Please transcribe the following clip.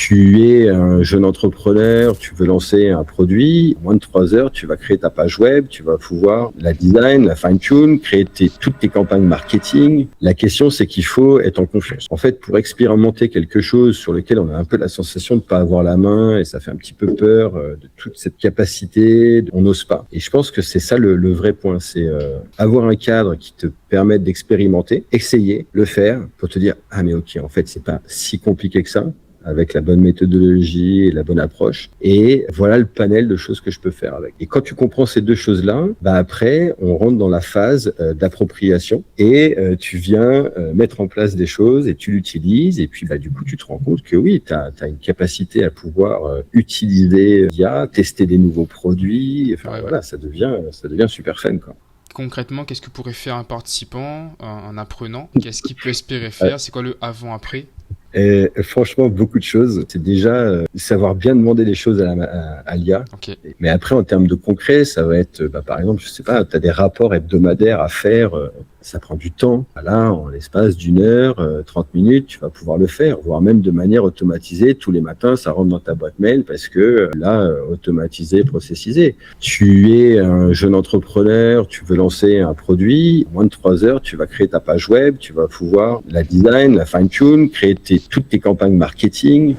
Tu es un jeune entrepreneur, tu veux lancer un produit, en moins de 3 heures, tu vas créer ta page web, tu vas pouvoir la design, la fine-tune, créer toutes tes campagnes marketing. La question, c'est qu'il faut être en confiance. En fait, pour expérimenter quelque chose sur lequel on a un peu la sensation de ne pas avoir la main et ça fait un petit peu peur de toute cette capacité, on n'ose pas. Et je pense que c'est ça le vrai point, c'est avoir un cadre qui te permette d'expérimenter, essayer, le faire pour te dire « Ah mais ok, en fait, c'est pas si compliqué que ça ». Avec la bonne méthodologie et la bonne approche. Et voilà le panel de choses que je peux faire avec. Et quand tu comprends ces deux choses-là, après, on rentre dans la phase d'appropriation et tu viens mettre en place des choses et tu l'utilises. Et puis, du coup, tu te rends compte que oui, tu as une capacité à pouvoir utiliser l'IA, tester des nouveaux produits. Enfin, voilà, ça devient super fun, quoi. Concrètement, qu'est-ce que pourrait faire un participant, un apprenant? Qu'est-ce qu'il peut espérer faire? C'est quoi le avant-après? Et franchement, beaucoup de choses. C'est déjà savoir bien demander les choses à l'IA. Ok. Mais après, en termes de concret, ça va être, par exemple, je sais pas, tu as des rapports hebdomadaires à faire. Ça prend du temps. Là, en l'espace d'une heure, 30 minutes, tu vas pouvoir le faire, voire même de manière automatisée. Tous les matins, ça rentre dans ta boîte mail parce que automatisé, processisé. Tu es un jeune entrepreneur, tu veux lancer un produit, en moins de 3 heures, tu vas créer ta page web, tu vas pouvoir la design, la fine-tune, créer toutes tes campagnes marketing.